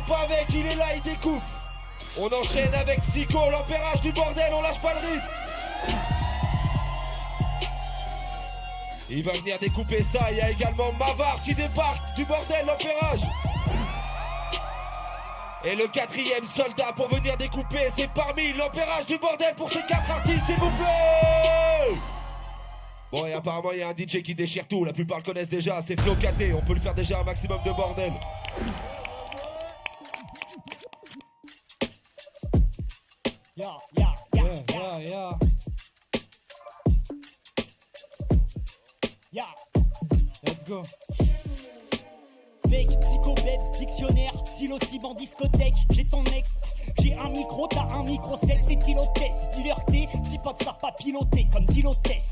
pas avec, il est là, il découpe. On enchaîne avec Psycho, l'empérage du bordel, on lâche pas le rythme. Il va venir découper ça, il y a également Mavar qui débarque du bordel, l'empérage. Et le quatrième soldat pour venir découper, c'est parmi l'empérage du bordel pour ces 4 artistes, s'il vous plaît. Bon, et apparemment, il y a un DJ qui déchire tout, la plupart le connaissent déjà, c'est Flo KT, on peut lui faire déjà un maximum de bordel. Let's go. Mec, psychobebs, dictionnaire, psilocybin, discothèque, j'ai ton ex. J'ai un micro, t'as un micro, celle c'est Tilotès. Liberté, si pas de ça pas piloté comme Tilotès.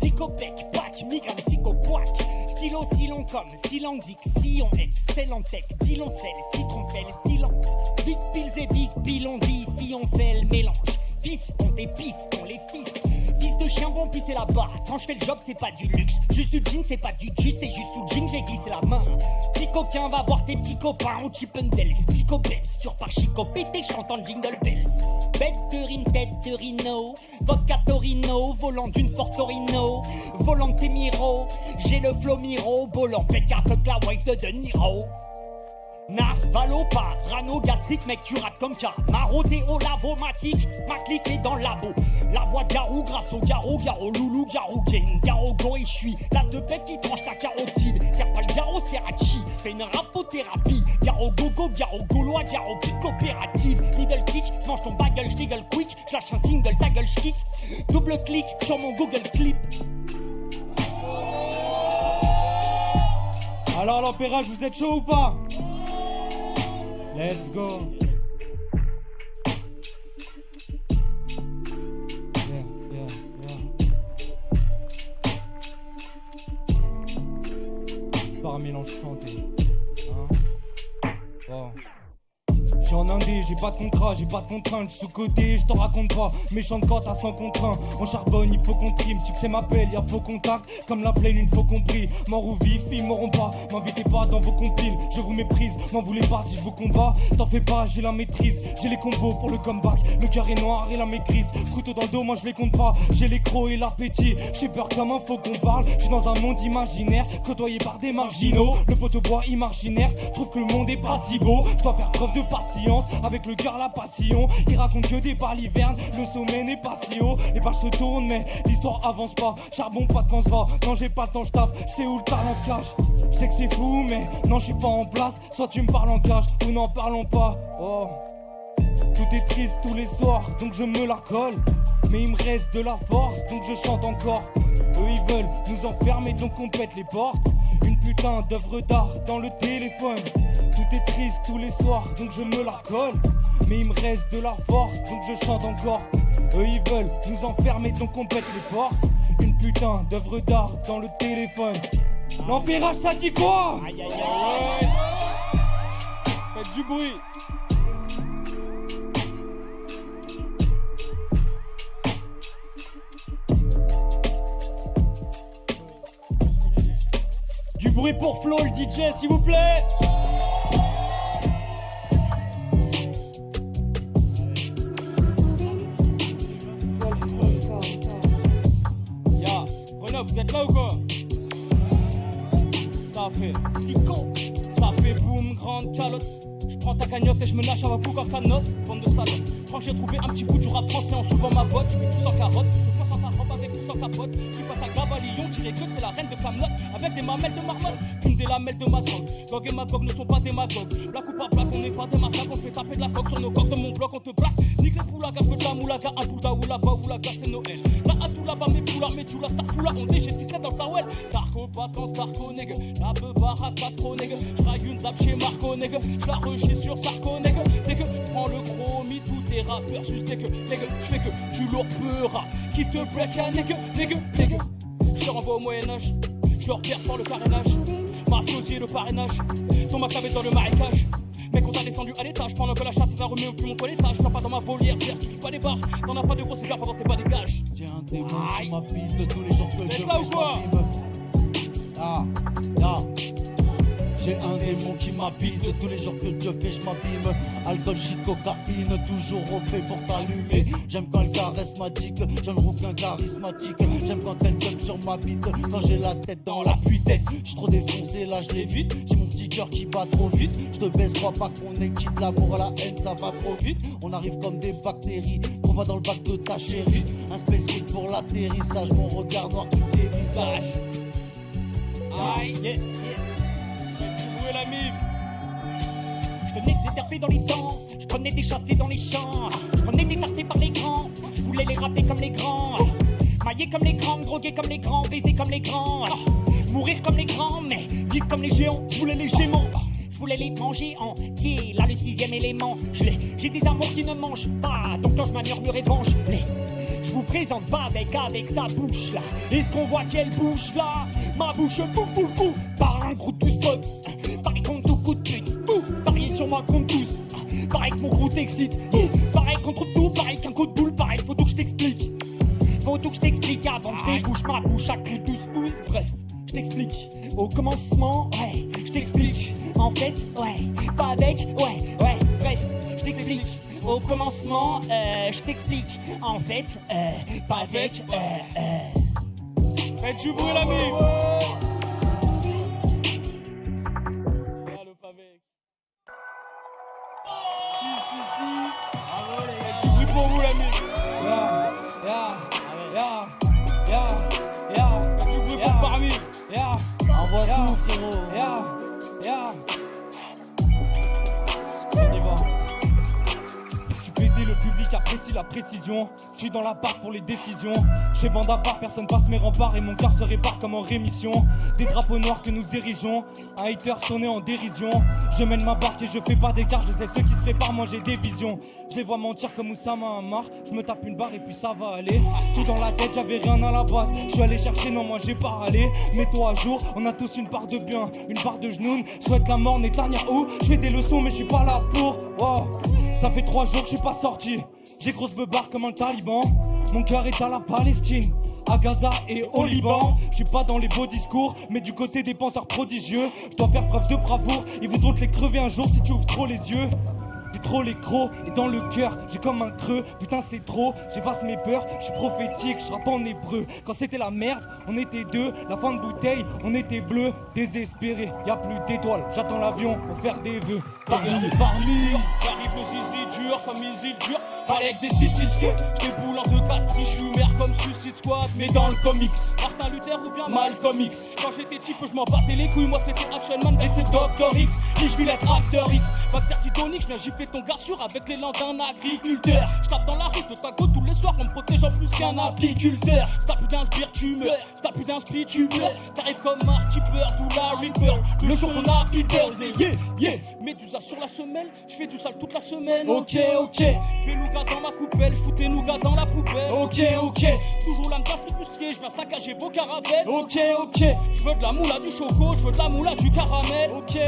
Dicopec, pack, migraine, psychopoac. Stylo si long comme silandique, si on excellent tech, diloncelle, citronpelle, silence. Big pills et big pill, on dit si on fait le mélange. Piston, des pistons, les fils. Fils de chien vont pisser là-bas. Quand je fais le job, c'est pas du luxe. Juste du jean, c'est pas du juste. Et juste sous le jean, j'ai glissé la main. Petit coquin, va voir tes petits copains au Chippendales. Psychobels, tu repars chico pété, chantant le jingle bells. Bête de rine, tête de rhino. Vodka Torino, volant d'une Ford Torino. Volant de tes Miro. J'ai le flow Miro. Volant, pète un peu que la wife de Niro. Narvalo, parano, gastrique, mec tu rates comme ça. Marodé au lavomatique, ma clique est dans le labo. La voix de Garou, grâce au Garo, Garo, Loulou, Garo, Gain, Garo, Gorille, je suis l'as de bête qui tranche ta carotide. Serre pas le Garo, Serachi, fais une rapothérapie. Garo, Gogo, Garo, Gaulois, Garo, Click coopérative. Middle kick, mange ton bagel, j'dégale quick. J'lâche un single, ta gueule, j'kick. Double clic sur mon Google Clip. Alors l'empérage, vous êtes chaud ou pas? Let's go. Par mélange chanté. Hein? Oh. J'suis en indé, j'ai pas de contrat, j'ai pas de contrainte, j'suis sous-côté, j't'en raconte pas. Méchante quand t'as 100 contre 1. On charbonne, il faut qu'on trime, succès m'appelle, y'a faux contact. Comme la plaine, une faux compris. Mort ou vif, ils m'auront pas. M'invitez pas dans vos compiles, je vous méprise. M'en voulez pas si je vous combat. T'en fais pas, j'ai la maîtrise. J'ai les combos pour le comeback. Le cœur est noir et la maîtrise. Couteau dans le dos, moi je les compte pas. J'ai les crocs et l'appétit. J'ai peur comme un faux qu'on parle. J'suis dans un monde imaginaire, côtoyé par des marginaux. Le poteau bois imaginaire, trouve que le monde est pas si beau. J'dois faire preuve de patience. Avec le cœur la passion, il raconte que des balivernes. Le sommet n'est pas si haut, les pages se tournent mais l'histoire avance pas. Charbon pas de quand se va, non j'ai pas le temps j'taffe. J'sais où le talent se cache, j'sais que c'est fou mais non j'suis pas en place. Soit tu me parles en cash ou n'en parlons pas. Oh, tout est triste tous les soirs donc je me la colle. Mais il me reste de la force donc je chante encore. Eux ils veulent nous enfermer donc on pète les portes. Une putain d'œuvre d'art dans le téléphone. Tout est triste tous les soirs donc je me la colle. Mais il me reste de la force donc je chante encore. Eux ils veulent nous enfermer donc on pète les portes. Une putain d'œuvre d'art dans le téléphone. L'empérage ça dit quoi? Aïe aïe aïe. Faites du bruit. Du bruit pour Flo, le DJ, s'il vous plaît. Ya, Grenoble, vous êtes là ou quoi? Ça fait Psycho. Ça fait boum, grande calotte. Je prends ta cagnotte et je me lâche à ma boucle en canotte. Bande de salopes. Je crois que j'ai trouvé un petit bout du rap français en soulevant ma botte. Je mets tout sans carotte, tout face à ta robe avec tout sans capote. Tu pas ta grave à Lyon, dirais que c'est la reine de Camelot. Avec des mamelles de marmotte, une des lamelles de ma drogue. Gog et Magog ne sont pas des magogues. Black ou pas black, on n'est pas des macaques. On fait taper de la coque sur nos coques de mon bloc, on te braque. Nique les poulagas, feu de la moulaga, un bouddha ou là-bas, ou là-bas, c'est Noël. Là à tout là-bas, mes poulards, mes tchoulas, star foula, on DG 17 dans le Sawel. Darko, vacances, Darko, nègre. La beubar, Castro, nègre. J'raille une zap chez Marco, nègre. J'la rechie sur Sarko, nègre. Dès que j'prends le chromie, tous tes rappeurs sus, nègre. J'fais que tu leur peuras. Qui te plaît, y'a nègre. Je renvoie au Moyen-Âge. Je leur perds par le carénage. Mafiosi le parrainage. Sur ma table dans le marécage. Mec, on t'a descendu à l'étage. Pendant que la chatte n'a remis au plus mon toilettage. T'as pas dans ma volière, c'est tu pas des barres. T'en as pas de gros cigare pendant que t'es pas des gages. J'ai un démon sur ma piste de tous les jours que je là ou quoi? Ah, là. J'ai un démon qui m'habite, tous les jours que Dieu fait je m'abîme. Alcool, shit, cocaïne, toujours au fait pour t'allumer. J'aime quand elle caresse ma dick, j'en rouquin charismatique. J'aime quand elle jump sur ma bite, quand j'ai la tête dans la puitaine. J'suis trop défoncé, là je l'évite. J'ai mon petit cœur qui bat trop vite. Je te baisse, crois pas qu'on est quitte. L'amour à la haine, ça va trop vite. On arrive comme des bactéries, qu'on va dans le bac de ta chérie. Un space kit pour l'atterrissage, mon regard noir qui tes visages. Aïe, yes, yes. Où est la mif? Je tenais des terpés dans les dents, je prenais des chassés dans les champs, je prenais des tartés par les grands, je voulais les rater comme les grands, mailler comme les grands, droguer comme les grands, baiser comme les grands, mourir comme les grands, mais vivre comme les géants, je voulais les gémants. Je voulais les manger entiers, là le 6ème élément. J'ai des amours qui ne mangent pas, donc quand je ma murmure épanche je vous présente Bavec avec sa bouche là. Est-ce qu'on voit qu'elle bouge là? Ma bouche boum par un gros de spot. Pareil contre tout coup de pute. Parier sur moi contre tous. Pareil que mon gros t'excite. Pareil contre tout, pareil qu'un coup de boule. Pareil, faut tout que je t'explique. Faut tout que je t'explique avant que je débouche ma bouche à coup de 12 pouces. Bref, je t'explique. Au commencement, ouais, je t'explique. En fait, ouais, pas avec, ouais, bref, je t'explique. Au commencement, je t'explique. En fait, pas avec, Faites du bruit, l'ami. Le Pavec. Si. Faites du bruit pour vous, l'ami. Faites du bruit pour parmi. Envoie tout, frérot. On y va. Le public apprécie la précision. Je suis dans la barre pour les décisions. Chez bande à part, personne passe mes remparts et mon cœur se répare comme en rémission. Des drapeaux noirs que nous érigeons. Un hater sonné en dérision. Je mène ma barque et je fais pas d'écart. Je sais ceux qui se préparent, moi j'ai des visions. Je les vois mentir comme Oussama Ammar. Je me tape une barre et puis ça va aller. Tout dans la tête, j'avais rien à la base. Je suis allé chercher, non moi j'ai pas râlé. Mets-toi à jour, on a tous une part de bien, une part de genoune. Souhaite la mort, Netanyahou. Je fais des leçons mais je suis pas là pour. Wow. Ça fait 3 jours que je suis pas sorti. J'ai grosse beubare comme un taliban. Mon cœur est à la Palestine, à Gaza et au Liban. Je suis pas dans les beaux discours, mais du côté des penseurs prodigieux. Je dois faire preuve de bravoure, ils voudront te les crever un jour si tu ouvres trop les yeux. J'ai trop les crocs et dans le cœur j'ai comme un creux. Putain c'est trop, j'efface mes peurs. Je suis prophétique, je rappe en hébreu. Quand c'était la merde, on était deux. La fin de bouteille, on était bleus. Désespérés, y'a plus d'étoiles. J'attends l'avion pour faire des vœux. J'arrive le zizi dur comme Easy dur. Parler avec des 6-6 que j'déboule en 2-4 si j'suis mère comme Suicide Squad. Mais dans le comics, Martin Luther ou bien Malcolm X. Quand j'étais type je m'en battais les couilles. Moi c'était Action Man et c'est Dr X. Si j'vis l'être acteur X. Vaccin titonique, j'viens gifler ton gars sûr avec l'élan d'un agriculteur. J'tape dans la rue de ta côte tous les soirs en me protégeant plus qu'un apiculteur. Si t'as plus d'inspire tu meurs, si t'as plus d'inspi tu meurs. T'arrives comme Marty Bird ou la Reaper. Le jour qu'on a Peter, yeah. Médusa sur la semelle, j'fais du sale toute la semaine. Ok. Beluga dans ma coupelle, j'fous tes nougats dans la poubelle. Ok. Toujours l'âme d'un flibustier, j'viens saccager vos caravelles. Ok. J'veux de la moula du choco, j'veux de la moula du caramel. Ok.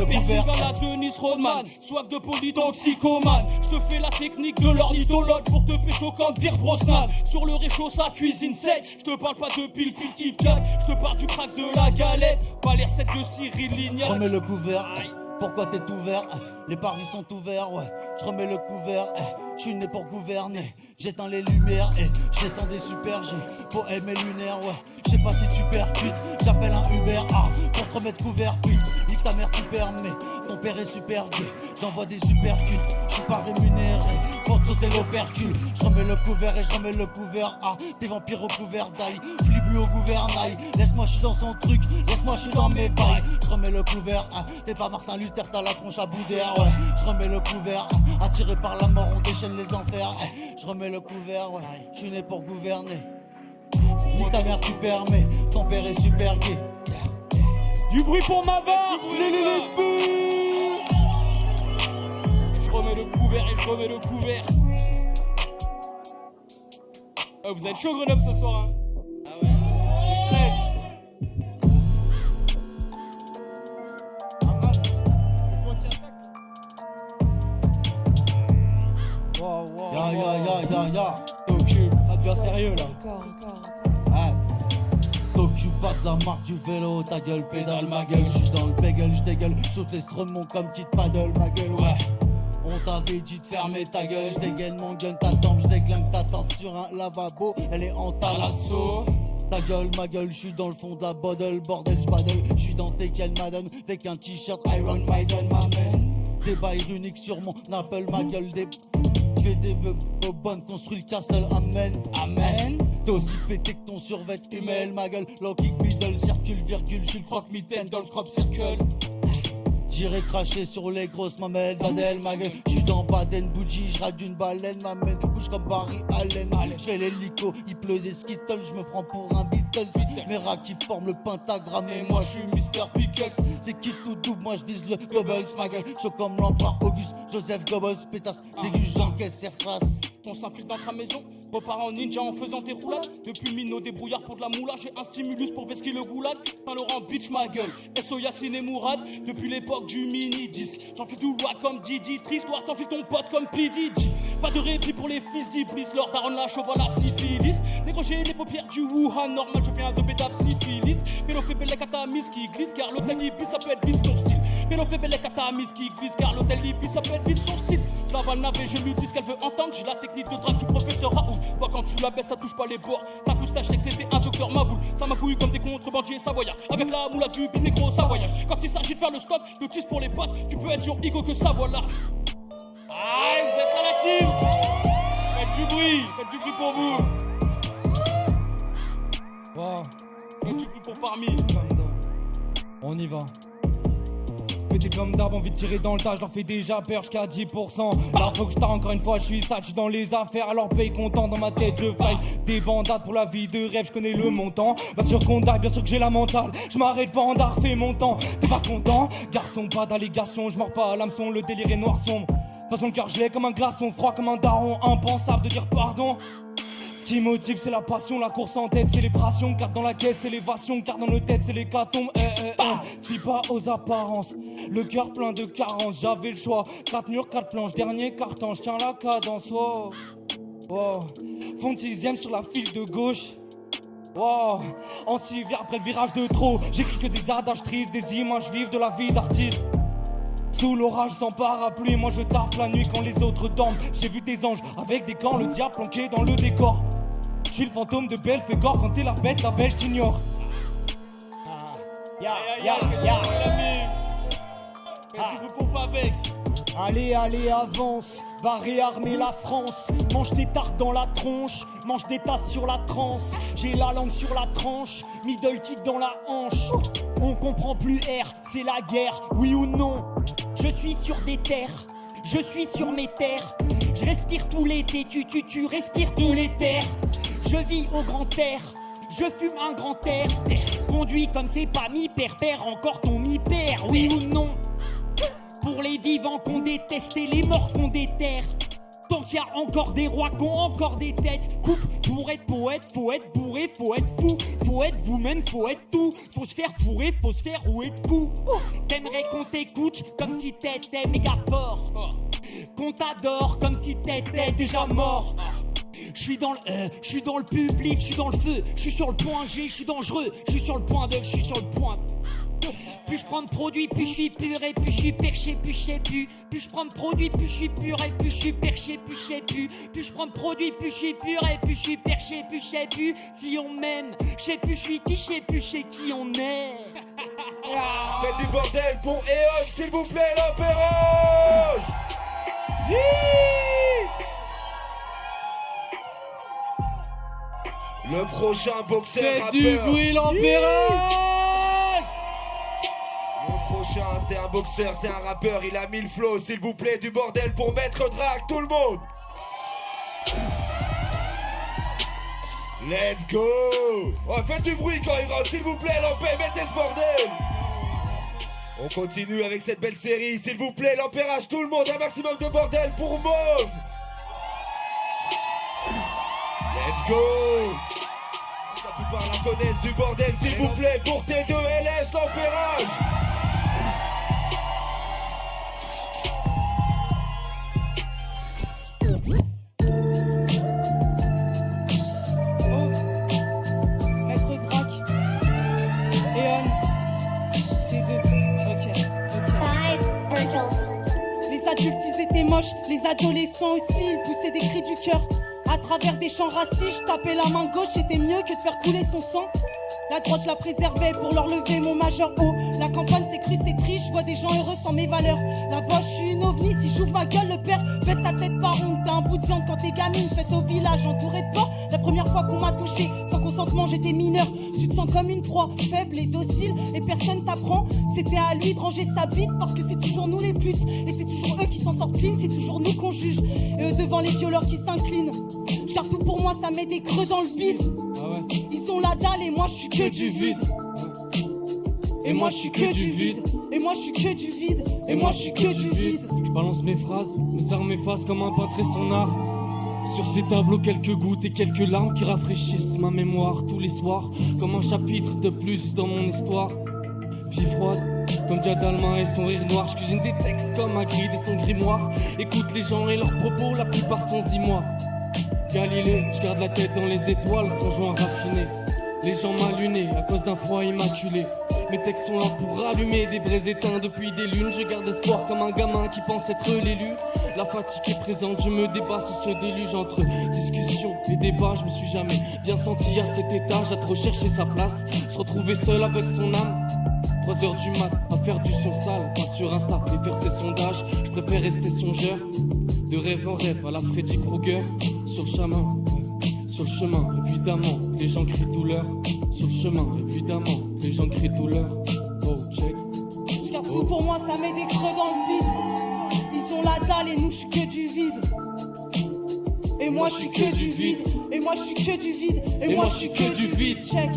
Merci à la Denise Rodman, swag de polytoxicomane. J'te fais la technique de l'ornithologue pour te pécho comme Pierre Brosnan. Sur le réchaud, ça cuisine sec. J'te parle pas de pile type 4, j'te parle du crack de la galette. Pas les recettes de Cyril Lignac. Remets le couvert. Pourquoi t'es ouvert? Les paris sont ouverts, ouais. Je remets le couvert, je suis né pour gouverner. J'éteins les lumières et je descends des super G. Poème et lunaire, ouais. Je sais pas si tu percutes, j'appelle un Uber pour te remettre couvert, pute. Nique ta mère, tu permets. Ton père est super gay. J'envoie des super putes, je suis pas rémunéré pour te sauter l'opercule. Je remets le couvert et je remets le couvert. Des vampires au couvert d'ail, flibu au gouvernail. Laisse-moi, je suis dans son truc, laisse-moi, je suis dans mes bails. Je remets le couvert, t'es pas Martin Luther, t'as la tronche à bout d'air, ouais. Je remets le couvert, attiré par la mort, on déchaîne les enfers. Je remets le couvert, ouais. Je suis né pour gouverner. Nique ta mère, tu permets. Ton père est super gay. Du bruit pour ma barre. Je remets le couvert et je remets le couvert. Vous êtes chaud Grenoble ce soir hein? Ah ouais. Ya. Ça devient sérieux là. Tokyo. Je suis pas de la marque du vélo, ta gueule pédale ma gueule. Je suis dans le bagel, je dégueule, shoot les strumons comme petite paddle ma gueule, ouais. On t'avait dit de fermer ta gueule, je dégaine mon gun, ta tempe, je déglingue ta tente sur un lavabo, elle est en talasso. Ta gueule, ma gueule, je suis dans le fond de la bottle, bordel, j'paddle, je suis dans Tekken Madden, avec un t-shirt Iron Maiden, ma man. Des bails uniques sur mon Apple, ma gueule, des... J'fais des bonnes, construis le castle, amen, amen. T'es aussi pété que ton survêt humain, ma gueule, low kick, middle, circule, virgule, j'suis le croque-mitaine dans le crop circle. J'irai cracher sur les grosses mamelles, Badel, ma gueule. J'suis dans Baden, Bougie, j'rate une baleine, ma main bouge comme Barry Allen. J'fais l'hélico, il pleut des Skittles, j'me prends pour un Beatles. Mes rats qui forment le pentagramme et moi j'suis Mr. Pickles. C'est qui tout double, moi j'vise le Goebbels, ma gueule. J'suis comme l'empereur Auguste, Joseph Goebbels, pétasse, déguste, j'encaisse, surface. On s'infiltre dans ta maison, repart en ninja en faisant tes roulades. Depuis le minot débrouillard pour de la moula, j'ai un stimulus pour vesquer le goulag. Saint-Laurent, bitch ma gueule, S.O. Yacine et Mourad. Depuis l'époque du mini-disque, j'en fais tout loi comme Didi. Triste, toi t'enfiles ton pote comme P. Diddy. Pas de répit pour les fils d'Iblis, Lord Aaron la chauve à la syphilis. Négro, j'ai les paupières du Wuhan, normal je viens de pétaf syphilis. Pélo fait belle à ta mise qui glisse, car l'hôtel Ibis ça peut être vite ton style. Pélo fait belle à ta mise qui glisse, car l'hôtel Ibis ça peut être vite son style. La balle navet, je lui dis ce qu'elle veut entendre, j'ai la technique de drague du professeur Raoult. Toi quand tu la baisses ça touche pas les bords. Ta moustache c'est que c'était un docteur Maboul. Ça m'a couillé comme des contrebandiers savoyards. Avec la moula du bis négro ça voyage. Quand il s'agit de faire le stock, le tis pour les potes, tu peux être sur Igo que ça voit large. Aïe, vous êtes pas la team. Faites du bruit pour vous. Wow. Faites du bruit pour parmi. Comme d'hab. On y va. Pété comme d'hab, envie de tirer dans le tas, je leur fais déjà peur jusqu'à 10%. Là faut que je t'arrête encore une fois, je suis sale, je suis dans les affaires, alors paye content dans ma tête, je faille des bandades pour la vie de rêve, je connais le montant. Bien sûr qu'on dalle, bien sûr que j'ai la mentale, je m'arrête pas en d'art, fais mon temps. T'es pas content? Garçon, pas d'allégation, je mords pas à l'hameçon, le délire est noir sombre. De toute façon le cœur gelé comme un glaçon, froid comme un daron, impensable de dire pardon. Ce qui motive c'est la passion, la course en tête, célébration, carte dans la caisse, élévation, carte dans le tête, c'est l'hécatombe. Tu pas aux apparences, le cœur plein de carences, j'avais le choix. 4 murs, 4 planches, dernier carton, je tiens la cadence. Wow, wow. Fond de 6ème sur la file de gauche. Wow, en suivi après le virage de trop, j'écris que des adages tristes, des images vives de la vie d'artiste. Sous l'orage sans parapluie, moi je taffe la nuit quand les autres dorment. J'ai vu des anges avec des gants, le diable planqué dans le décor. Je suis le fantôme de Belphégor, quand t'es la belle t'ignores. Faites du bruit pour pas avec. Allez, allez, avance, va réarmer la France. Mange des tartes dans la tronche, mange des tasses sur la transe. J'ai la langue sur la tranche, middle kick dans la hanche. On comprend plus R, c'est la guerre, oui ou non? Je suis sur des terres, je suis sur mes terres. Je respire tout l'été, tu respires tous les terres. Je vis au grand air, je fume un grand air. Conduis comme c'est pas mi-père, père encore ton mi-père, oui ou non? Pour les vivants qu'on déteste et les morts qu'on déterre. Tant qu'il y a encore des rois qui ont encore des têtes. Coupe, pour être poète, faut être bourré, faut être fou. Faut être vous-même, faut être tout. Faut se faire fourrer, faut se faire rouer de coups. T'aimerais qu'on t'écoute comme si t'étais méga fort. Qu'on t'adore comme si t'étais déjà mort. Je suis dans le public, je suis dans le feu, je suis sur le point G, je suis dangereux, je suis sur le point de, je suis sur le point. Plus je prends de produits, plus je suis pur et plus je suis perché, plus je sais plus. Plus je prends de produits, plus je suis pur et plus je suis perché, plus je sais plus. Plus je prends de produits, plus je suis pur et plus je suis perché, plus je sais plus. Si on m'aime, je sais plus je suis qui, je sais plus je sais qui on est. Faites du bordel pour EOS, s'il vous plaît, l'Empéroge. Le prochain boxeur Faites rappeur. du bruit l'Empéroge. Le prochain, c'est un boxeur, c'est un rappeur, il a 1000 flows, s'il vous plaît, du bordel pour Maître Drag, tout le monde. Let's go. Oh, faites du bruit quand il rentre, s'il vous plaît, l'Empé, mettez ce bordel. On continue avec cette belle série, s'il vous plaît, l'Empérage, tout le monde, un maximum de bordel pour Mauve. Let's go. La plupart la connaissent du bordel, s'il vous plaît, pour T2LS, l'Empérage. Maître Drac, adultes ils étaient moches, les adolescents aussi ils poussaient des cris du cœur. À travers des chants racistes, je tapais la main gauche, c'était mieux que de faire couler son sang. La droite je la préservais pour leur lever mon majeur haut. La campagne c'est cru, c'est triste, je vois des gens heureux sans mes valeurs. Là-bas je suis une ovni, si j'ouvre ma gueule, le père baisse sa tête par honte. T'es un bout de viande quand t'es gamine, faite au village, entourée de porcs. La première fois qu'on m'a touché, sans consentement j'étais mineur. Tu te sens comme une proie, faible et docile, et personne t'apprend. C'était à lui de ranger sa bite, parce que c'est toujours nous les plus. Et c'est toujours eux qui s'en sortent clean, c'est toujours nous qu'on juge. Et eux devant les violeurs qui s'inclinent. Je garde tout pour moi, ça met des creux dans le vide. Ah ouais. Ils ont la dalle et moi je suis que du vide. Et moi je suis que du vide. Et moi je suis que du vide. Et moi je suis que du vide. Je balance mes phrases, mes armes m'effacent comme un peintre et son art. Sur ces tableaux, quelques gouttes et quelques larmes qui rafraîchissent ma mémoire tous les soirs. Comme un chapitre de plus dans mon histoire. Vie froide, comme Jad Alma et son rire noir. Je cuisine des textes comme Hagrid et son grimoire. Écoute les gens et leurs propos, la plupart sans y moi. Galilée, je garde la tête dans les étoiles sans joint raffiné. Les gens m'allunés à cause d'un froid immaculé. Mes textes sont là pour rallumer des braises éteints depuis des lunes. Je garde espoir comme un gamin qui pense être l'élu. La fatigue est présente, je me débat sous ce déluge entre discussions et débats. Je me suis jamais bien senti à cet étage, à trop chercher sa place, se retrouver seul avec son âme. 3h du mat, à faire du son sale, pas sur Insta et faire ses sondages. Je préfère rester songeur, de rêve en rêve à la Freddy Krueger. Sur le chemin, évidemment, les gens crient douleur. Sur le chemin, évidemment, les gens crient douleur. Oh, check. Je garde tout pour moi, ça met des creux dans le vide. Ils ont la dalle et nous je suis que du vide. Et moi je suis que du vide. Et moi je suis que du vide. Et moi je suis que du vide. Check.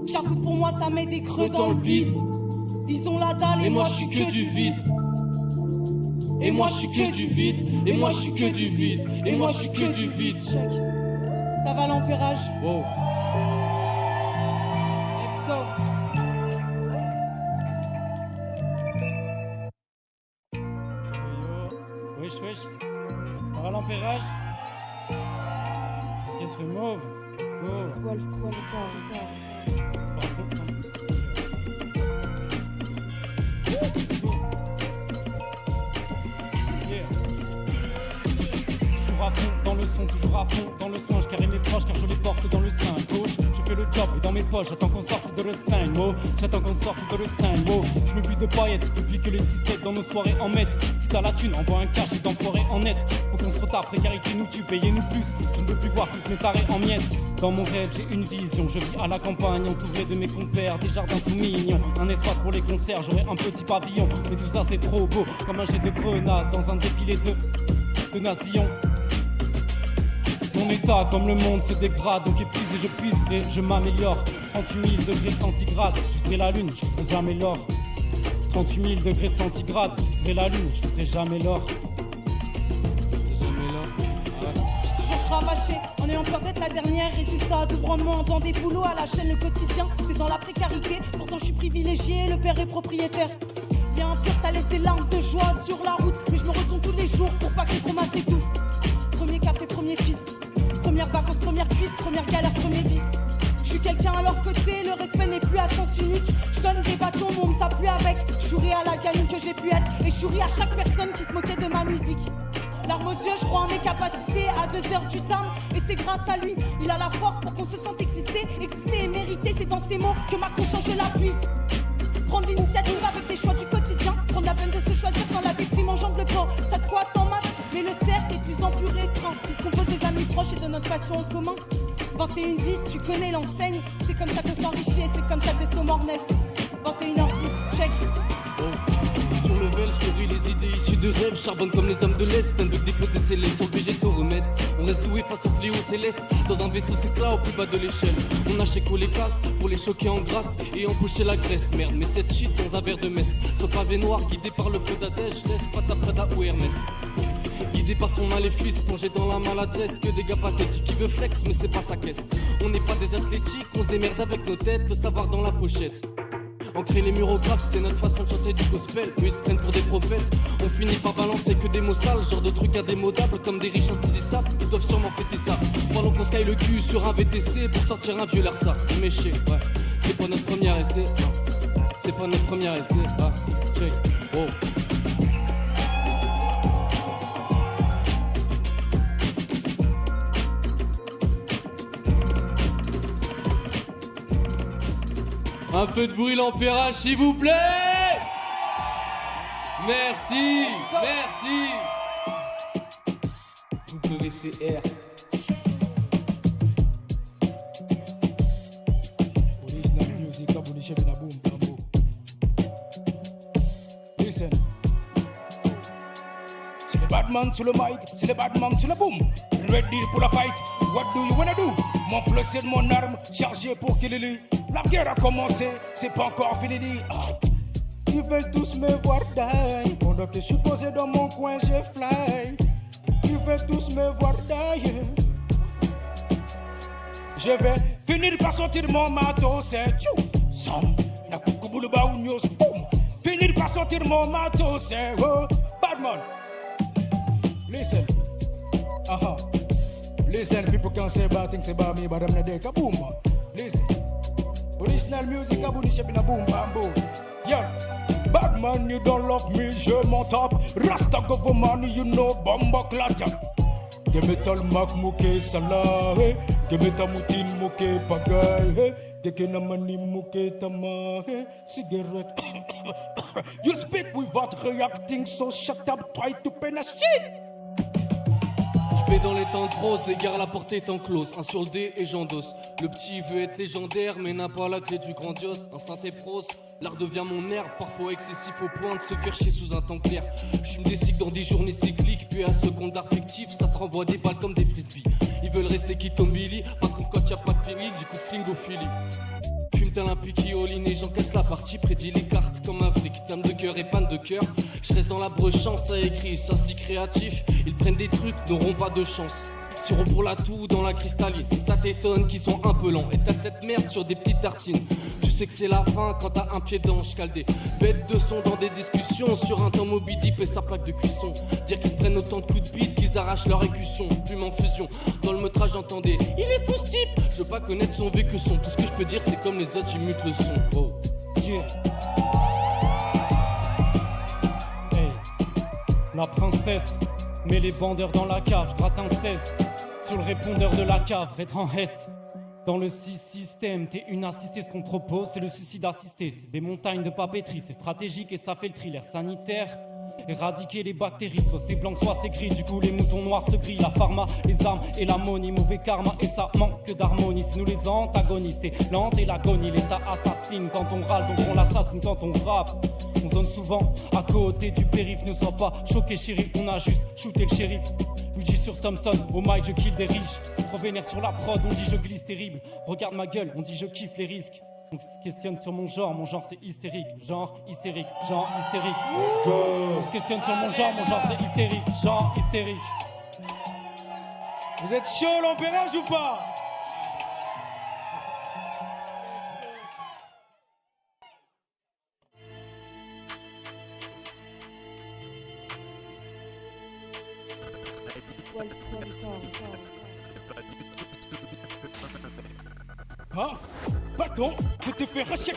Je garde tout pour moi, ça met des creux dans le vide. Ils ont la dalle et moi je suis que du vide. Et moi je suis que du vide. Et moi je suis que du vide. Et moi je suis que du vide. Check. T'avales l'ampérage. Wow. Let's go. Wesh, wesh. T'avales l'ampérage. Ok, c'est mauve. Let's go. Wolf Chronicle. Toujours à fond dans le son, toujours à fond dans le son. Je carré mes proches car je les porte dans le sein gauche. Je fais le job et dans mes poches, j'attends qu'on sorte de le 5 mots. J'attends qu'on sorte de le 5 mots. Je me bute de paillettes depuis que les 6-7 dans nos soirées en mettent. Si t'as la thune, envoie un cash et d'enfoiré en net. Faut qu'on se retarde, précarité nous tue, payez-nous plus. Je ne veux plus voir toutes mes tarées en miettes. Dans mon rêve, j'ai une vision. Je vis à la campagne, entouré de mes compères, des jardins tout mignons. Un espace pour les concerts, j'aurai un petit pavillon. Mais tout ça, c'est trop beau, comme un jet de grenade dans un défilé de nations. Mon état, comme le monde, se dégrade. Donc épuise et je puise et je m'améliore. 38 000 degrés centigrades, je serai la lune, je serai jamais l'or. 38 000 degrés centigrades, je serai la lune, je serai jamais l'or. C'est jamais l'or. J'ai toujours cravaché en ayant peur d'être la dernière. Résultat de rendement dans des boulots à la chaîne, le quotidien c'est dans la précarité. Pourtant je suis privilégié, le père est propriétaire. Y'a un pire, ça laisse des larmes de joie sur la route. Mais je me retourne tous les jours pour pas que les traumas s'étouffent. Premier café, premier feed. Première vacances, première cuite, première galère, premier vice. Je suis quelqu'un à leur côté, le respect n'est plus à sens unique. Je donne des bâtons, mais on me tape plus avec. Je souris à la gamine que j'ai pu être. Et je souris à chaque personne qui se moquait de ma musique. Larmes aux yeux, je crois en mes capacités. À 2 heures du temps, et c'est grâce à lui. Il a la force pour qu'on se sente exister. Exister et mériter, c'est dans ces mots que ma conscience je la puise. Prendre l'initiative avec les choix du quotidien. Prendre la peine de se choisir quand la victime enjambe le corps. Ça squatte en masse, mais le cercle est de plus en plus restreint. Puisqu'on pose des amis proches et de notre passion en commun. 21h10, tu connais l'enseigne. C'est comme ça qu'on s'enrichit et c'est comme ça que des sommes naissent. 21h10, check. Sur le level, je nourris les idées issues de rêves. Charbonne comme les hommes de l'Est. Un veut déposer ses laines sur le végétaux remède. On reste doué face au fléau céleste. Dans un vaisseau s'éclat au plus bas de l'échelle. On a chéco les cases pour les choquer en grâce et empocher la graisse. Merde, mais cette shit dans un verre de messe. Sur pavé noir, guidé par le feu d'Adège. Lève Pata Prada ou Hermès. Guidé par son maléfice, plongé dans la maladresse. Que des gars pathétiques, qui veut flex mais c'est pas sa caisse. On n'est pas des athlétiques, on se démerde avec nos têtes. Le savoir dans la pochette. Ancrer les murographes, c'est notre façon de chanter du gospel. Eux ils se prennent pour des prophètes. On finit par balancer que des mots sales, genre de trucs indémodables comme des riches insaisissables. Ils doivent sûrement fêter ça pendant qu'on sky le cul sur un VTC pour sortir un vieux Larsa. Méché, ouais, c'est pas notre premier essai. C'est pas notre premier essai. Ah, check, oh. Un peu de bruit l'ampérage s'il vous plaît. Merci, merci. WCR. Original music, abolition in a boom, bamboo. Listen. C'est le Batman sur le mic, c'est le Batman sur le boom. Ready pour la fight, what do you wanna do? Mon flow c'est de mon arme, chargé pour qu'il lit. La guerre a commencé, c'est pas encore fini. Ils veulent tous me voir die. Pendant que je suis posé dans mon coin, je fly. Ils veulent tous me voir die. Je vais finir par sortir mon matos, c'est tchou. Sam, la koukoubou baou news, boum. Finir par sortir mon matos, c'est oh, Batman. Listen, listen, people can say bad things about me, but I'm not there, kaboom. Listen, original music, abouti shaping a boom, bamboo. Yeah, Batman, you don't love me, je m'en tape. Rasta government, you know, bomba clatter. Que metal mak mouke sala, que meta moutine mouke pagay, que namani mouke tama, cigarette. You speak without reacting, so shut up, try to pen a shit. J'pais dans les temps de prose, les guerres à la portée étant close. Un sur le dé et j'endosse. Le petit veut être légendaire, mais n'a pas la clé du grandiose. Un synthé prose, l'art devient mon herbe, parfois excessif au point de se faire chier sous un temps clair. J'fume des cycles dans des journées cycliques, puis à seconde d'art fictif, ça se renvoie des balles comme des frisbees. Ils veulent rester quitte comme Billy, pas trop quand y'a pas de feeling, j'écoute flingo Philly. Fume tel un piqui all in et j'encaisse la partie, prédit les cartes comme un flic, dame de cœur et panne de cœur. Je reste dans la brochance, ça écrit, ça se dit créatif. Ils prennent des trucs, n'auront pas de chance. Sirop pour la toux dans la cristalline, et ça t'étonne qu'ils sont un peu lents. Et t'as cette merde sur des petites tartines. Tu sais que c'est la fin quand t'as un pied d'ange caldé. Bête de son dans des discussions sur un temps Moby Deep et sa plaque de cuisson. Dire qu'ils se prennent autant de coups de bite qu'ils arrachent leur écusson. Plume en fusion, dans le metrage j'entendais il est fou ce type. Je veux pas connaître son vécu son. Tout ce que je peux dire c'est comme les autres j'imite le son. Oh. Yeah. Hey, la princesse met les bandeurs dans la cave, je gratte un 16 sur le répondeur de la cave, être en S. Dans le système, t'es une assistée, ce qu'on te propose, c'est le suicide assisté. C'est des montagnes de papeterie, c'est stratégique et ça fait le tri. L'air sanitaire, éradiquer les bactéries, soit c'est blanc, soit c'est gris. Du coup, les moutons noirs se grillent, la pharma, les armes et l'ammonie. Mauvais karma et ça manque d'harmonie. C'est nous les antagonistes, et lente et l'agonie. L'État assassine quand on râle, donc on l'assassine quand on rappe. On zone souvent à côté du périph', ne sois pas choqué, shérif. On a juste shooté le shérif. Luigi sur Thompson, au mic je kill des riches. Trop vénère sur la prod, on dit je glisse terrible. Regarde ma gueule, on dit je kiffe les risques. On se questionne sur mon genre c'est hystérique. Genre hystérique, genre hystérique. Let's go. On se questionne sur mon genre c'est hystérique. Genre hystérique. Vous êtes chaud l'empérage ou pas? Hein? Pardon de te faire rachète.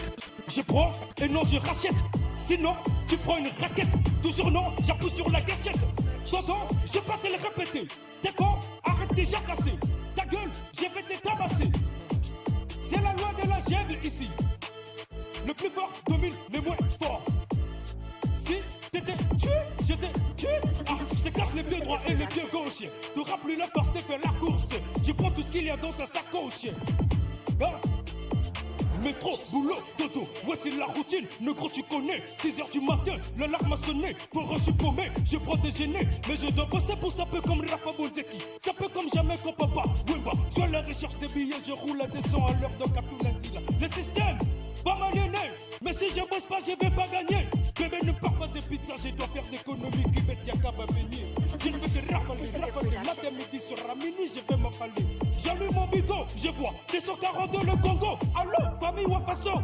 Je prends et non je rachète. Sinon tu prends une raquette. Toujours non, j'appuie sur la gâchette. T'entends? Je vais pas te le répéter. T'es con? Arrête déjà casser. Ta gueule, je vais te tabasser. C'est la loi de la jungle ici. Le plus fort domine les moins forts. Si t'étais tué, je t'ai tué. Ah, je te casse les pieds droits et les pieds gauches. T'auras plus la force de faire la course. Je prends tout ce qu'il y a dans ta sacoche. Hein? Métro, boulot, dodo, ouais c'est la routine, négro tu connais, 6h du matin, l'alarme a sonné, pour je suis paumé, je prends déjeuner, mais je dois bosser pour ça peu comme Rafa Bonzeki, ça peut comme jamais qu'on papa, Wimba, sur la recherche des billets, je roule à des sons à l'heure de Capulantila. Le système, pas m'aliéner, mais si je bosse pas, je vais pas gagner. Bébé ne part pas de pizza, je dois faire d'économie, cubette Yakab à venir. Je ne veux que rafaler, l'après-midi sur Ramini, je vais m'affaler. J'allume mon bigot, je vois des 142 le Congo. Allô, famille Wafaso,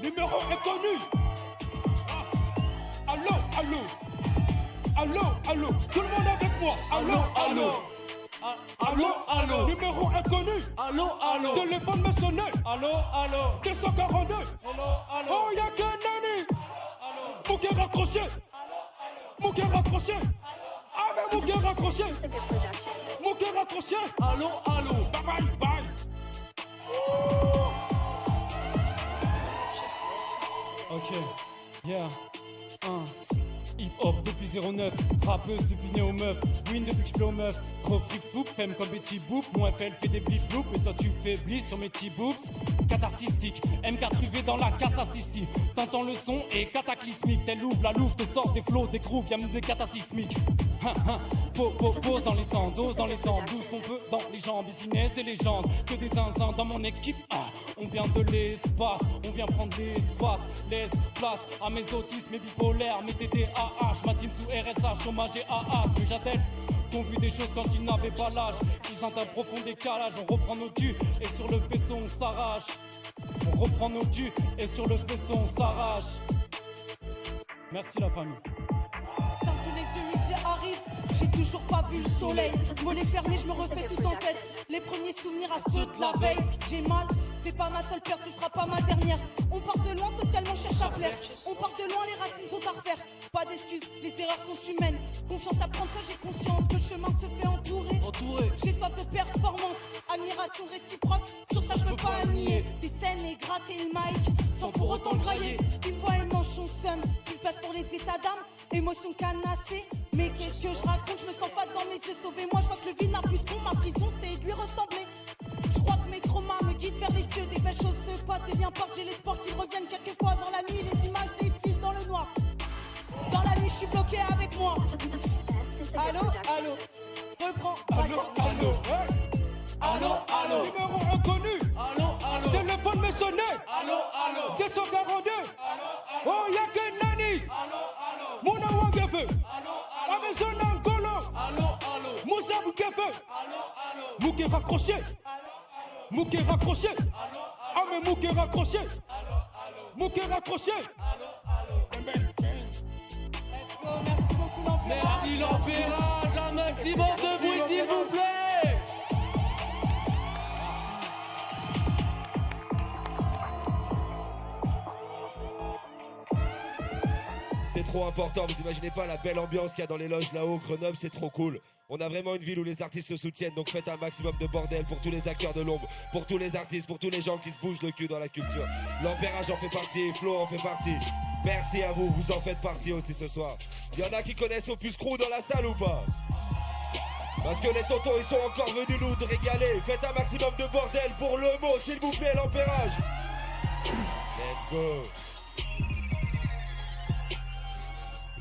numéro inconnu. Ah. Allô, allô, allô, allô, tout le monde avec moi. Allô, allô. Allô, allô, numéro inconnu. Allô, allô, téléphone me sonne. Allô, allô, 242. Allô, allô, oh y'a que Nani. Allô, mon cœur raccroché. Mon cœur raccroché. Ah mais mon cœur raccroché. Mon cœur raccroché. Allô, allô, bye bye bye. Ok, yeah, hip-hop depuis 09, rappeuse depuis néo meuf, win depuis que j'plais aux meufs, trop fric swoop, femme comme Betty Boop, mon FL fait des blip bloops et toi tu faiblis sur mes petits boobs. Catharsistique, M4 UV dans la casse à Sissi, t'entends le son et cataclysmique, tel ouvre la louve, te sort des flots, des grooves, y'a même des cataclysmiques. Pose dans les temps, dose dans les temps, boost on peut dans les jambes, business des légendes, que des zinzins dans mon équipe. On vient de l'espace, on vient prendre l'espace, laisse place à mes autismes, mes bipolaires, mes TDAH, ma team sous RSA, chômage et AAS, mais j'attelle. Qu'on vu des choses quand ils n'avaient pas l'âge, ils sentent un profond décalage, on reprend nos dus et sur le faisceau on s'arrache. On reprend nos dus et sur le faisceau on s'arrache. Merci la famille. Ça me fait les yeux, midi arrive, j'ai toujours pas vu le soleil. Mollets fermés, je me refais tout en tête. Les premiers souvenirs à ceux de la veille. J'ai mal, c'est pas ma seule perte, ce sera pas ma dernière. On part de loin, socialement cherche à plaire. On part de loin, les racines sont à refaire. Pas d'excuses, les erreurs sont humaines. Confiance à prendre, ça j'ai conscience que le chemin se fait entourer. J'ai soif de performance, admiration réciproque. Sur ça je peux pas nier. Des scènes et gratter le mic, sans pour autant grailler. Une voix et manche son seum, il passe pour les états d'âme. Émotion canassée, mais qu'est-ce que je raconte? Je me sens pas dans mes yeux, sauvez-moi. Je vois que le vide n'a plus de fond, ma prison c'est lui ressembler. Je crois que mes traumas me guident vers les cieux. Des belles choses se passent, des liens partent. J'ai l'espoir qu'ils reviennent quelquefois dans la nuit. Les images défilent dans le noir. Dans la nuit, je suis bloqué avec moi. Allô, allô, reprends. Allô, allô, allô, allô. Numéro reconnu. Allô, allô. Téléphone me sonnait. Allô, allô. 242. Allô, allô. Oh, y'a que Nani. Allô, allô. Mouna Wangefe. Allô, allô. Amazon Angolo. Allô, allô. Moussa Boukefe. Allô, allô. Mouké raccroché. Allô, allô. Mouké raccroché. Allô, allô. Ah, mais Mouké raccroché. Allô, allô. Mouké raccroché. Allô, allô. Let's go, merci beaucoup l'empérage. Merci l'empérage, un maximum de bruit s'il vous plaît. C'est trop important, vous imaginez pas la belle ambiance qu'il y a dans les loges là-haut. Grenoble, c'est trop cool. On a vraiment une ville où les artistes se soutiennent, donc faites un maximum de bordel pour tous les acteurs de l'ombre, pour tous les artistes, pour tous les gens qui se bougent le cul dans la culture. L'empérage en fait partie, Flo en fait partie. Merci à vous, vous en faites partie aussi ce soir. Il y en a qui connaissent Opus Crew dans la salle ou pas? Parce que les tontons ils sont encore venus nous régaler. Faites un maximum de bordel pour le mot, s'il vous plaît, l'empérage. Let's go.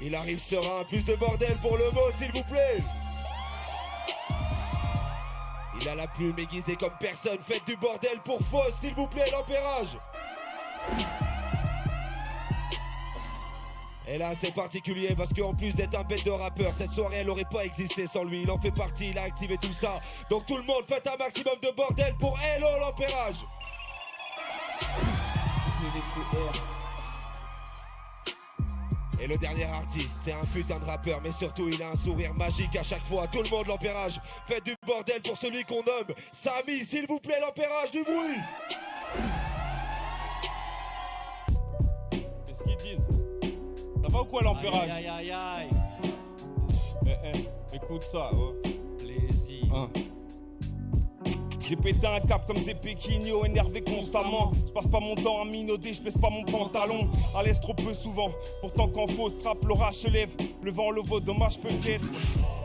Il arrive serein, plus de bordel pour le mot, s'il vous plaît. Il a la plume aiguisée comme personne, faites du bordel pour Fausse, s'il vous plaît, l'empérage. Et là c'est particulier parce qu'en plus d'être un bête de rappeur, cette soirée elle aurait pas existé sans lui. Il en fait partie, il a activé tout ça. Donc tout le monde faites un maximum de bordel pour Hello l'empérage. Et le dernier artiste, c'est un putain de rappeur, mais surtout il a un sourire magique à chaque fois. Tout le monde l'empérage, faites du bordel pour celui qu'on nomme Samy, s'il vous plaît, l'empérage, du bruit. Qu'est-ce qu'ils disent? Ça va ou quoi l'empérage? Aïe aïe aïe Eh, écoute ça, oh. Plaisir. Hein. J'ai pété un cap comme ces péquignos, énervé constamment. Je passe pas mon temps à minauder, je baisse pas mon pantalon. À l'aise trop peu souvent, pourtant quand faut strappe, l'orage se lève. Le vent le vaut, dommage peut-être.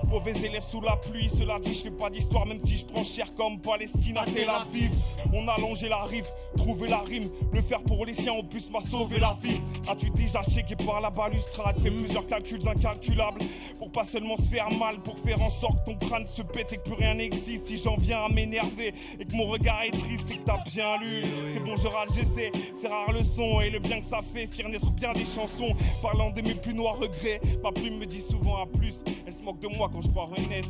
Mauvais élève sous la pluie, cela dit je fais pas d'histoire même si je prends cher comme Palestine à Tel Aviv. On a longé la rive, trouvé la rime, le faire pour les siens en plus m'a sauvé la vie. As-tu déjà checké par la balustrade, fait plusieurs calculs incalculables pour pas seulement se faire mal, pour faire en sorte que ton crâne se pète et que plus rien n'existe. Si j'en viens à m'énerver et que mon regard est triste, c'est que t'as bien lu. C'est bon je râle, j'essaie, c'est rare le son et le bien que ça fait, fier d'être bien des chansons. Parlant de mes plus noirs regrets, ma plume me dit souvent à plus, elle se moque de moi quand je crois honnête.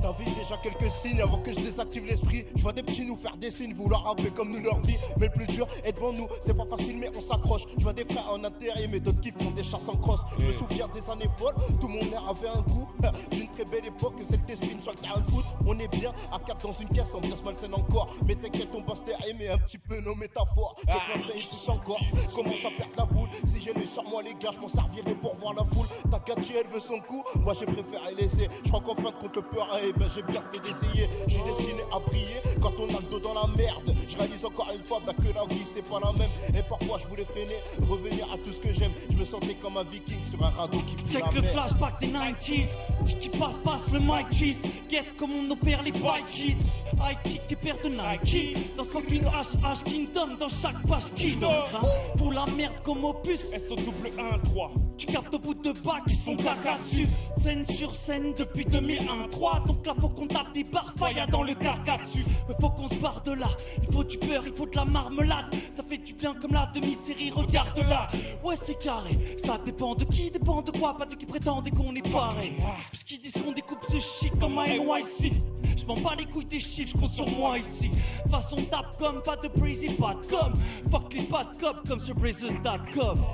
T'as vu déjà quelques signes avant que je désactive l'esprit. Je vois des petits nous faire des signes, vouloir rapper comme nous leur vie. Mais le plus dur est devant nous, c'est pas facile mais on s'accroche. Je vois des frères en intérim et d'autres qui font des chasses en crosse. Je me souviens des années folles, tout mon air avait un goût. D'une très belle époque, celle des spins sur le terrain de foot. On est bien à 4 dans une caisse, ambiance malsaine encore. Mais t'inquiète, on bosse terre mais un petit peu nos métaphores. Check moi ça, il pousse encore, je commence à perdre la boule. Si j'ai le sur moi les gars, je m'en servirai pour voir la foule. Ta Cathy elle veut son coup, moi j'ai préféré laisser. Je crois qu'en fin de compte le peur a eh ben j'ai bien fait d'essayer. Je suis destiné à briller quand on a le dos dans la merde. Je réalise encore une fois que la vie c'est pas la même. Et parfois je voulais freiner, revenir à tout ce que j'aime. Je me sentais comme un viking sur un radeau qui plie Check la le mer. flashback des 90s. Tiki passe le mic cheese. Get comme on opère les bike kids. High kick et paire de Nike. Dans ce fucking HH Kingdom, dans chaque page qui dans le grain. Pour la merde comme opus. SO1-3. Tu captes au bout de bas qui se font caca dessus. Scène sur scène depuis 2001-3. Donc là faut qu'on tape des barres, faille dans le caca dessus. Mais faut qu'on se barre de là. Il faut du beurre, il faut de la marmelade. Ça fait du bien comme la demi-série, regarde là. Ouais c'est carré, ça dépend de qui, dépend de quoi. Pas de qui prétendait qu'on est pareil. Puisqu'ils disent qu'on découpe ce shit comme un NYC. Je m'en bats les couilles des chiffres, je compte sur moi ici. Façon tape comme pas de crazy bad com. Fuck les bad cop comme sur Brazers.com.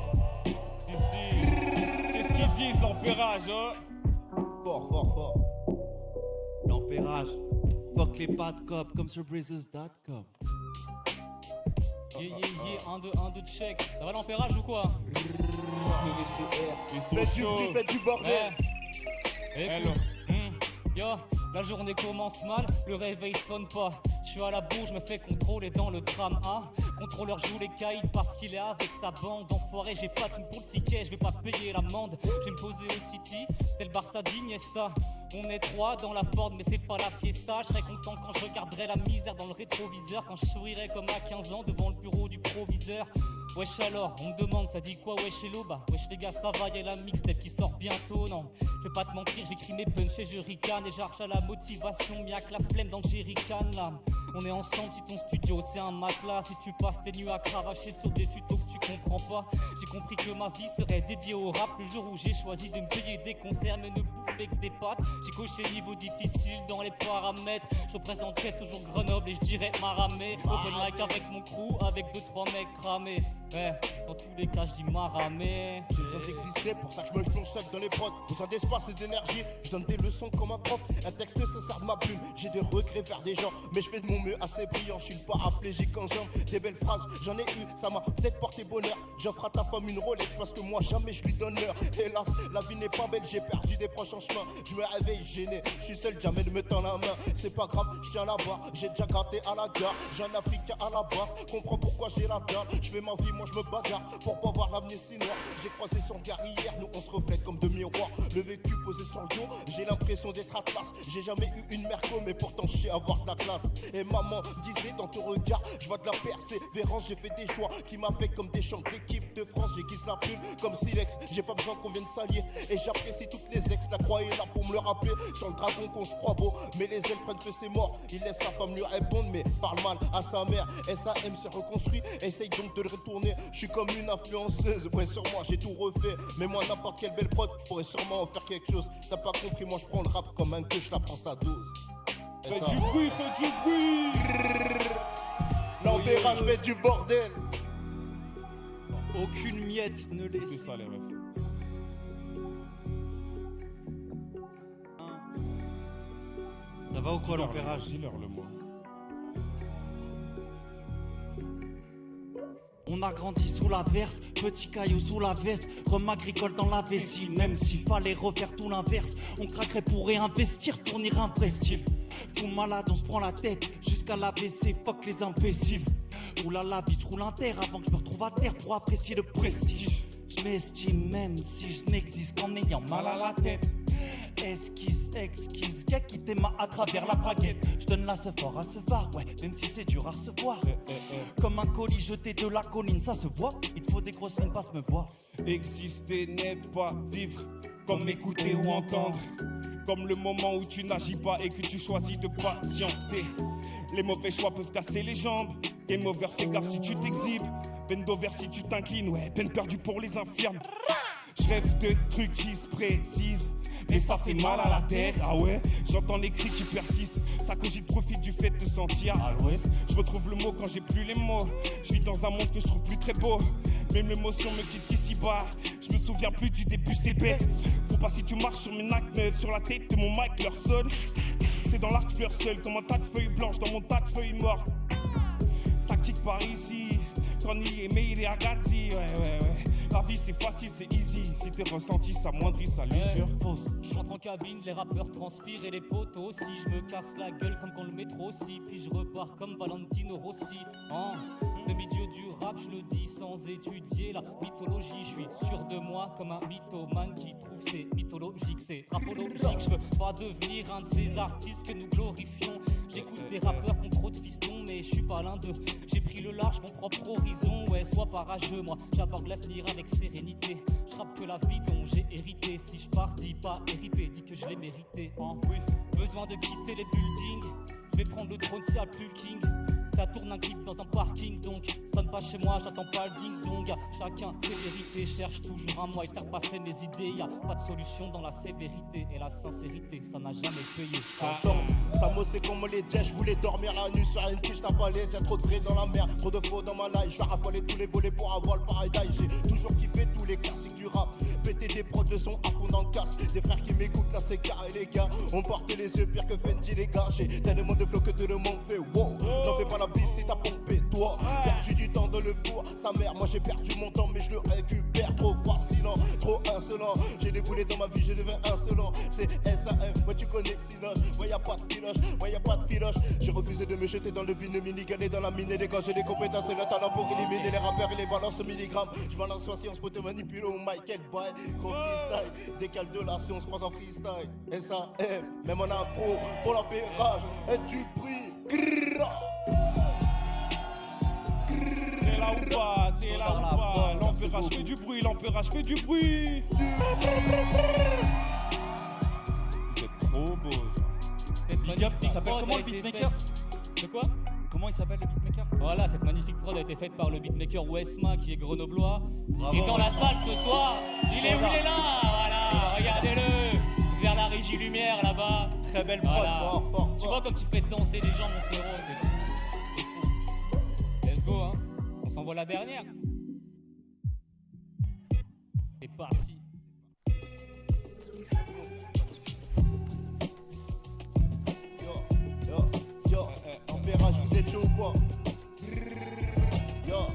Qu'est-ce qu'ils disent, l'empérage, hein? Fort. L'empérage. Fuck les bad cop comme sur Brazers.com. Yeah, 1, 2, check. Ça va l'empérage ou quoi? Ils sont Faites du chauds. bruit, faites du bordel. Hello. Yo, la journée commence mal, le réveil sonne pas. Je suis à la bourre, je me fais contrôler dans le tram A. Contrôleur joue les caïds parce qu'il est avec sa bande. Enfoiré, j'ai pas de thune pour le ticket, je vais pas payer l'amende. Je vais me poser au City, c'est le Barça d'Iniesta. On est trois dans la Ford, mais c'est pas la fiesta. Je serais content quand je regarderais la misère dans le rétroviseur. Quand je sourirais comme à 15 ans devant le bureau du proviseur. Wesh alors, on me demande, ça dit quoi wesh hello? Bah wesh les gars, ça va, y'a la mixtape qui sort bientôt, non. Je vais pas te mentir, j'écris mes punchs et je ricane. Et j'arrache à la motivation, mais y'a que la flemme dans le jerrycan là. On est ensemble si ton studio c'est un matelas. Si tu passes tes nuits à cravacher sur des tutos que tu comprends pas. J'ai compris que ma vie serait dédiée au rap le jour où j'ai choisi de me payer des concerts mais ne bouffer que des pâtes. J'ai coché niveau difficile dans les paramètres. Je représenterai toujours Grenoble et je dirais Maramé. Open mic avec mon crew, avec 2-3 mecs cramés. Ouais, dans tous les cas je dis Maramé. J'ai besoin d'exister, pour ça que je me plonge seul dans les prods. Besoin d'espace et d'énergie, je donne des leçons comme un prof. Un texte ça sert de ma plume, j'ai des regrets vers des gens. Mais je fais de mon mieux assez brillant, je suis pas aplégique en jambes. Des belles phrases, j'en ai eu, ça m'a peut-être porté bonheur. J'offre à ta femme une Rolex parce que moi jamais je lui donne l'heure. Hélas, la vie n'est pas belle, j'ai perdu des proches en chemin. Je me réveille gêné, je suis seul, jamais ne me tend la main. C'est pas grave, je tiens la barre, j'ai déjà gratté à la gare. J'ai un Africain à la base, comprends pourquoi j'ai la dalle. Je fais ma vie, moi je me bagarre pour pas voir l'avenir si noir. J'ai croisé son guerrière, nous on se reflète comme deux miroirs. Le vécu posé sur le dos, j'ai l'impression d'être Atlas. J'ai jamais eu une merco, mais pourtant je sais avoir de la classe. Et maman disait dans ton regard, je vois de la persévérance. J'ai fait des choix qui m'affectent comme des chants de l'équipe de France. J'aiguise la plume comme Silex, j'ai pas besoin qu'on vienne s'allier. Et j'apprécie toutes les ex, la croix est là pour me le rappeler. Sur le dragon qu'on se croit beau, mais les ailes prennent feu, c'est mort. Il laisse sa femme lui répondre, mais parle mal à sa mère. SAM s'est reconstruit, essaye donc de le retourner. Je suis comme une influenceuse, ouais sur moi j'ai tout refait. Mais moi n'importe quelle belle prod, je pourrais sûrement en faire quelque chose. T'as pas compris, moi je prends le rap comme un que je la prends sa dose. Fais du bruit, fais du bruit. L'empérage fait du bordel. Aucune miette ne laisse. C'est ça les meufs. Ça va ou quoi l'empérage? Dis-leur le mot. On a grandi sous l'averse, petit caillou sous la veste, rhum agricole dans la vessie. Même s'il fallait refaire tout l'inverse, on craquerait pour réinvestir, fournir un vrai style. Fou malade, on se prend la tête jusqu'à l'AVC, fuck les imbéciles. Oulala, vite, je roule un terre avant que je me retrouve à terre pour apprécier le prestige. Je m'estime même si je n'existe qu'en ayant mal à la tête. Esquisse, exquise, gars qui t'aime à travers la braguette. Je donne la sephore à se voir, ouais, même si c'est dur à recevoir. Comme un colis jeté de la colline, ça se voit. Il te faut des grosses lignes, passe me voir. Exister n'est pas vivre, comme écouter ou entendre. Comme le moment où tu n'agis pas et que tu choisis de patienter. Les mauvais choix peuvent casser les jambes. Game over, fais gaffe si tu t'exhibes. Peine d'over si tu t'inclines, ouais, peine perdue pour les infirmes. Je rêve de trucs qui se précisent, mais ça fait mal à la tête. Ah ouais, j'entends les cris qui persistent. Ça cogite, profite du fait de sentir à l'ouest. Je retrouve le mot quand j'ai plus les mots. Je vis dans un monde que je trouve plus très beau. Même l'émotion me quitte ici bas. Je me souviens plus du début, c'est bête. Faut pas si tu marches sur mes nacs sur la tête de mon mic leur sonne. C'est dans l'arc, je pleure seul comme un tas de feuilles blanches dans mon tas de feuilles mortes. Ça tique par ici, Tony et Meili Agazzi, ouais. La vie c'est facile, c'est easy. Si t'es ressenti, ça moindrit, ça l'usure. Je rentre en cabine, les rappeurs transpirent et les potos aussi. Je me casse la gueule comme quand le métro aussi. Puis je repars comme Valentino Rossi. Le milieu du rap, je le dis sans étudier la mythologie. Je suis sûr de moi comme un mythomane qui trouve c'est mythologique, c'est rapologique. Je veux pas devenir un de ces artistes que nous glorifions. J'écoute des rappeurs qui ont trop de fistons, mais je suis pas l'un d'eux. J'ai pris le large, mon propre horizon. Ouais, sois parageux, moi j'aborde l'avenir avec sérénité. Je rappe que la vie dont j'ai hérité. Si je pars, dis pas RIP, dis que je l'ai mérité. Oui. Besoin de quitter les buildings. Je vais prendre le trône si y'a plus le king. Ça tourne un clip dans un parking, donc sonne pas chez moi, j'attends pas le ding dong. Chacun ses vérités, cherche toujours un moyen de faire passer mes idées. Y'a pas de solution dans la sévérité et la sincérité, ça n'a jamais payé. Attends, Samo c'est comme les jets, je voulais dormir la nuit sur une tige d'avalée. C'est trop de vrai dans la mer, trop de faux dans ma life. Je vais raffoler tous les volets pour avoir le paradise. J'ai toujours kiffé tous les classiques du rap. Péter des prods de son à fond dans le casque. Des frères qui m'écoutent, là c'est carré les gars. On portait les yeux pire que Fendi les gars. J'ai tellement de flow que tout le monde fait wow. N'en fais pas la bise si t'as pompé toi. Perdu du temps dans le four, sa mère. Moi j'ai perdu mon temps mais je le récupère. Trop vacilant, trop insolent. J'ai déboulé dans ma vie, je deviens insolent. C'est SAM, moi tu connais Siloche. Moi y'a pas de filoche, moi y'a pas de filoche. J'ai refusé de me jeter dans le vide, mini galer dans la mine. Et quand j'ai des compétences et le talent pour éliminer les rappeurs et les balances au milligrammes. Je balance soit science pour te manipuler au Michael Bay. Gros freestyle, décale de la science, croise en freestyle. SAM, même en impro, pour l'empérage, et du bruit. T'es là ou pas, t'es là ou pas. L'empérage fait du bruit, l'empérage fait du bruit. Vous êtes trop beau. Big up, il s'appelle comment le beatmaker? De quoi? Comment il s'appelle le beatmaker? Voilà, cette magnifique prod a été faite par le beatmaker Wesma qui est grenoblois. Bravo, Et dans la Wesma. salle ce soir, il est où? Il est là, voilà, regardez-le. Vers la régie lumière là-bas. Très belle prod, Voilà. Fort. Tu vois comme tu fais danser les gens, mon frérot, c'est fou. Let's go, hein. On s'envoie la dernière. C'est parti. Yo, empérage, vous êtes chaud ou quoi? Yo,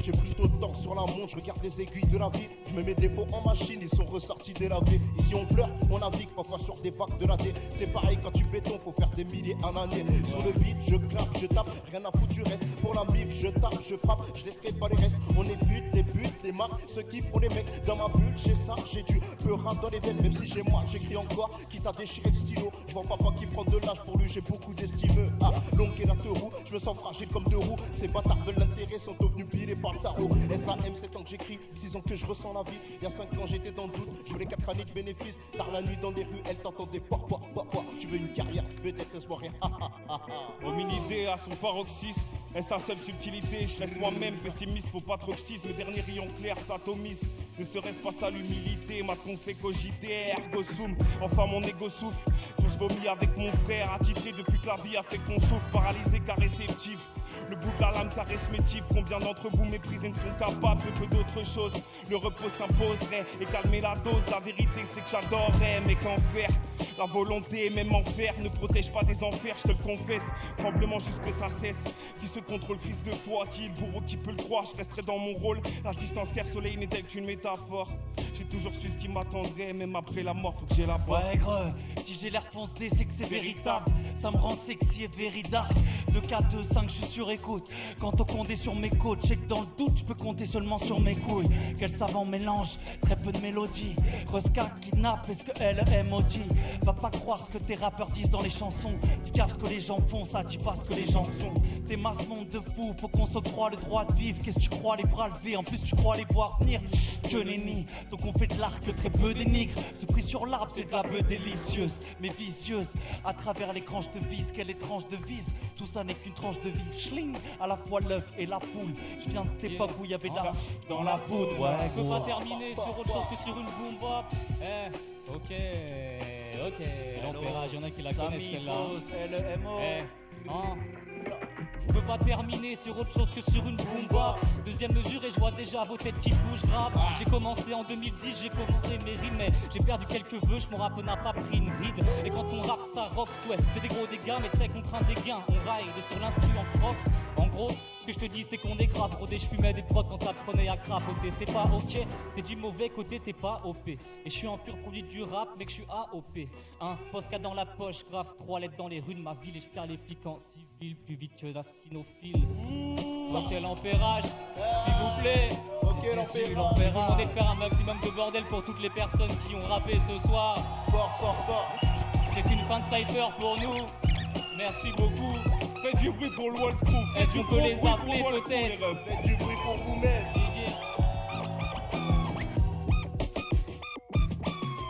j'ai pris tout le temps sur la montre, je regarde les aiguilles de la vie. Je me mets des défauts en machine, ils sont ressortis délavés. Ici on pleure, on navigue parfois sur des vagues de la thé. C'est pareil quand tu béton, faut faire des milliers en année. Sur le beat, je clappe, je tape, rien à foutre du reste. Pour la bif, je tape, je frappe, je laisserai pas les restes. On est des buts, des marques, ceux qui font les mecs. Dans ma bulle, j'ai ça, j'ai du peu rat dans les veines. Même si j'ai moi, j'écris encore, quitte à déchirer le stylo. Je vois papa qui prend de l'âge, pour lui j'ai beaucoup d'estime. Ah, longue et la te roue, je me sens fragile comme deux roues. Ces bâtards veulent l'intérêt, sont devenus pilés par le tarot. SAM, 7 ans que j'écris, 6 ans que je ressens la vie. Il y a 5 ans j'étais dans le doute, je voulais 4 années de bénéfices. Tard la nuit dans les rues, elle t'entendait pas. Tu veux une carrière, peut-être laisse-moi rien. Hominidé à son paroxysme, est sa seule subtilité. Je reste moi-même pessimiste, faut pas trop que je dise. Mes derniers rayons clairs s'atomisent. Ne serait-ce pas ça l'humilité, m'a-t-on fait cogiter, ergo sum. Enfin mon ego souffle, je vomis avec mon frère. Attitré depuis que la vie a fait qu'on souffle, paralysé car réceptif. Le bout de la lame caresse mes tifs. Combien d'entre vous méprisés ne sont capables de peu d'autres choses. Le repos s'imposerait et calmer la dose. La vérité c'est que j'adorerais, mais qu'en faire? La volonté, même en fer, ne protège pas des enfers, je te le confesse. Tremblement jusque ça cesse. Qui se contrôle, crise de foi, qui est le bourreau, qui peut le croire. Je resterai dans mon rôle. La distance terre-soleil n'est telle qu'une métaphore. J'ai toujours su ce qui m'attendrait, même après la mort, faut que j'ai la boîte. Ouais gros, si j'ai l'air foncé c'est que c'est véritable. Ça me rend sexy et véridard. De 4, 2, 5, je suis sur écoute. Quand on compte sur mes côtes, check dans le doute, je peux compter seulement sur mes couilles. Quel savant mélange, très peu de mélodie. Rosca kidnappe, est-ce que elle est maudit? Va pas croire ce que tes rappeurs disent dans les chansons. Dis car ce que les gens font, ça dit pas ce que les gens sont. Tes masses montent de fou, faut qu'on s'octroie le droit de vivre. Qu'est-ce que tu crois les bras levés, en plus tu crois les voir venir. Que nenni, donc on fait de l'arc, très peu d'énigmes. Ce prix sur l'arbre, c'est de la bœuf délicieuse, mais vicieuse. À travers l'écran, je te vise, quelle étrange devise. Tout ça n'est qu'une tranche de vie, schling. À la fois l'œuf et la poule. Je viens de cette époque où il y avait de la dans la poudre. Ouais, On peut pas terminer sur autre chose que sur une boom bap. Ok, l'empérage, y'en a qui la connaissent celle-là. LMO. Je veux pas terminer sur autre chose que sur une bomba. Deuxième mesure et je vois déjà vos têtes qui bougent grave. J'ai commencé en 2010, j'ai commencé mes rimes, mais j'ai perdu quelques vœux, mon rap n'a pas pris une ride. Et quand on rappe ça rock, ouais, c'est des gros dégâts, mais tu sais qu'on craint des gains. On raille de sur l'instru en crocs. En gros, ce que je te dis c'est qu'on est grave. Rodé, je fumais des prods quand t'apprenais à crapoter. C'est pas ok, t'es du mauvais côté, t'es pas OP. Et je suis un pur produit du rap, mec, je suis AOP. Un postcard dans la poche, grave, 3 lettres dans les rues de ma ville. Et je perds les flics en civil, plus vite que la cynophile. Ok, l'ampérage, s'il vous plaît. Ok, Je vais l'empérage. vous demander de faire un maximum de bordel pour toutes les personnes qui ont rappé ce soir. Fort, fort, fort. C'est une fin de cypher pour nous. Merci beaucoup. Faites du bruit pour le Wolf Crew. Est-ce qu'on peut les appeler peut-être? Faites du bruit pour vous-même.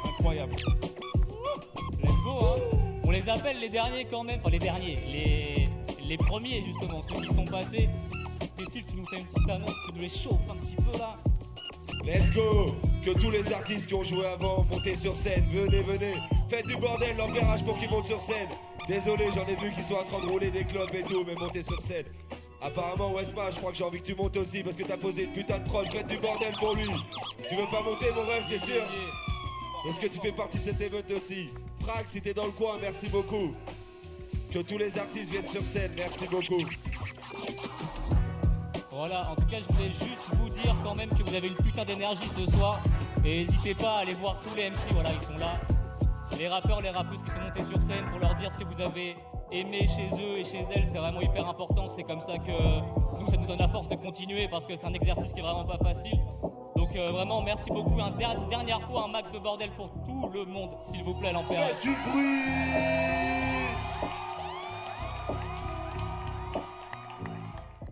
Incroyable. Let's go, hein. On les appelle les derniers quand même. Enfin les derniers, les premiers justement, ceux qui sont passés. Petit, tu nous fais une petite annonce, tu nous les chauffes un petit peu là. Let's go! Que tous les artistes qui ont joué avant, montez sur scène, venez, venez. Faites du bordel, l'empérage pour qu'ils montent sur scène. Désolé, j'en ai vu qui sont en train de rouler des clopes et tout, mais montez sur scène. Apparemment, Westma, je crois que j'ai envie que tu montes aussi parce que t'as posé une putain de prod. Faites du bordel pour lui. Tu veux pas monter, mon rêve, t'es sûr? Est-ce que tu fais partie de cet event aussi? Prague, si t'es dans le coin, merci beaucoup. Que tous les artistes viennent sur scène, merci beaucoup. Voilà, en tout cas je voulais juste vous dire quand même que vous avez une putain d'énergie ce soir. Et n'hésitez pas à aller voir tous les MC, voilà, ils sont là. Les rappeurs, les rappeuses qui sont montés sur scène pour leur dire ce que vous avez aimé chez eux et chez elles, c'est vraiment hyper important. C'est comme ça que nous, ça nous donne la force de continuer parce que c'est un exercice qui est vraiment pas facile. Donc vraiment, merci beaucoup. Dernière fois, un max de bordel pour tout le monde, s'il vous plaît, l'empérage. Faites du bruit.